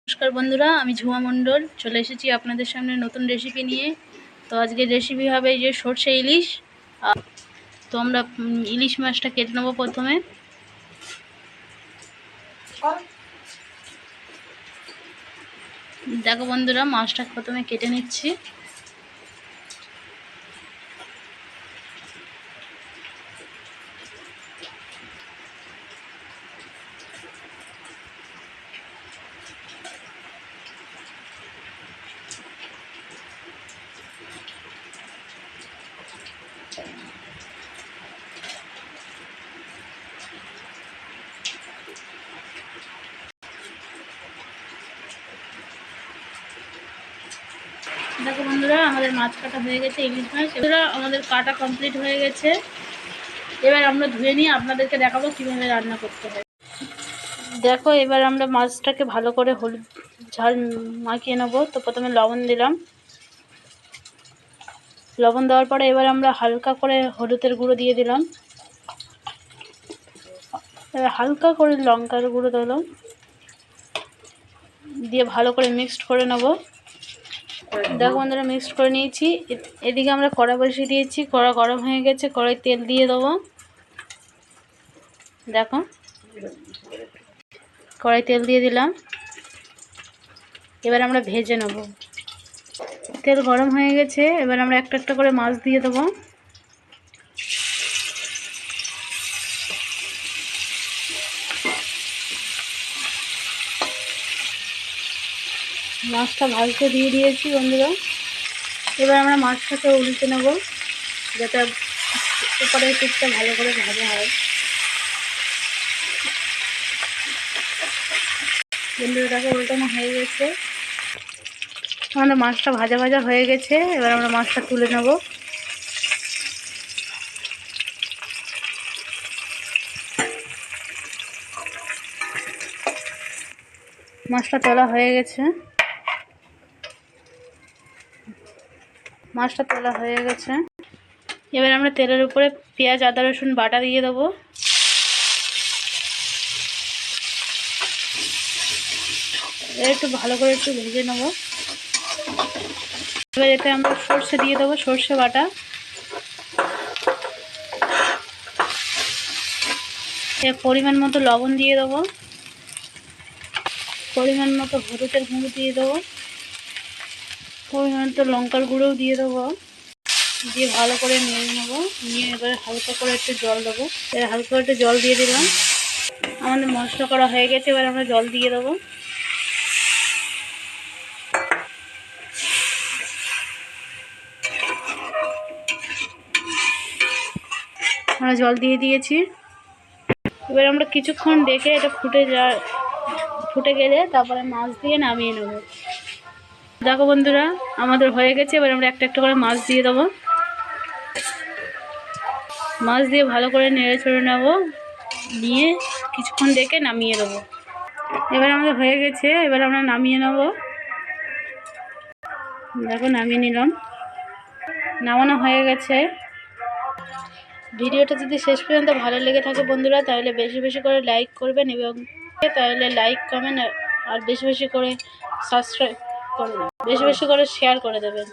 নমস্কার বন্ধুরা, আমি ঝুমা মণ্ডল চলে এসেছি আপনাদের সামনে নতুন রেসিপি নিয়ে। তো আজকের রেসিপি হবে যে সর্ষে ইলিশ। তো আমরা ইলিশ মাছটা কেটে নেবো প্রথমে। দেখো বন্ধুরা, মাছটা প্রথমে কেটে নিচ্ছি। দেখো বন্ধুরা, আমাদের মাছ কাটা হয়ে গেছে, ইলিশ মাছ এগুলো আমাদের কাটা কমপ্লিট হয়ে গেছে। এবার আমরা ধুয়ে নিয়ে আপনাদেরকে দেখাবো কীভাবে রান্না করতে হয়। দেখো, এবার আমরা মাছটাকে ভালো করে হলুদ ঝাল মাখিয়ে নেবো। তো প্রথমে লবণ দিলাম। লবণ দেওয়ার পরে এবার আমরা হালকা করে হলুদের গুঁড়ো দিয়ে দিলাম। এবার হালকা করে লঙ্কার গুঁড়ো দিলাম, দিয়ে ভালো করে মিক্সড করে নেব। দেখো বন্ধুরা, মিক্সড করে নিয়েছি। এদিকে আমরা কড়া বসিয়ে দিয়েছি, কড়া গরম হয়ে গেছে, কড়াই তেল দিয়ে দেবো। দেখো, কড়াই তেল দিয়ে দিলাম। এবার আমরা ভেজে নেব। তেল গরম হয়ে গেছে, এবার আমরা একটা একটা করে মাছ দিয়ে দেবো। মাছটা ভাজতে দিয়ে দিয়েছি বন্ধুরা। এবার আমরা মাছটাকে উল্টে নেব, যাতে উপরের পিঠটা ভালো করে ভাজা হয়। বন্ধুরাটাকে উল্টানো হয়ে গেছে, আমাদের মাছটা ভাজা ভাজা হয়ে গেছে। এবার আমরা মাছটা তুলে নেব। মাছটা তোলা হয়ে গেছে, মাছটা তোলা হয়ে গেছে। এবার আমরা তেলের উপরে পেঁয়াজ আদা রসুন বাটা দিয়ে দেবো। একটু ভালো করে একটু ভেজে নেব। এবার এতে আমরা সর্ষে দিয়ে দেবো, সর্ষে বাটা। পরিমাণ মতো লবণ দিয়ে দেবো, পরিমাণ মতো হলুদের গুঁড়ো দিয়ে দেবো, পরিমাণ মতো লঙ্কার গুঁড়োও দিয়ে দেবো। দিয়ে ভালো করে নিয়ে নেবো। নিয়ে এবার হালকা করে একটু জল দেবো। এবার হালকা করে একটু জল দিয়ে দিলাম। আমাদের মশলা করা হয়ে গেছে, এবার আমরা জল দিয়ে দেবো। আমরা জল দিয়ে দিয়েছি। এবার আমরা কিছুক্ষণ দেখে এটা ফুটে গেলে তারপরে মাছ দিয়ে নামিয়ে নেব। দেখো বন্ধুরা, আমাদের হয়ে গেছে। এবার আমরা একটা একটা করে মাছ দিয়ে দেবো। মাছ দিয়ে ভালো করে নেড়ে চড়ে নেব, নিয়ে কিছুক্ষণ দেখে নামিয়ে দেবো। এবার আমাদের হয়ে গেছে, এবার আমরা নামিয়ে নেব। দেখো, নামিয়ে নিলাম, নামানো হয়ে গেছে। ভিডিওটা যদি শেষ পর্যন্ত ভালো লেগে থাকে বন্ধুরা, তাহলে বেশি বেশি করে লাইক করবেন, এবং তাহলে লাইক কমেন্ট আর বেশি বেশি করে সাবস্ক্রাইব করবেন, বেশি বেশি করে শেয়ার করে দেবেন।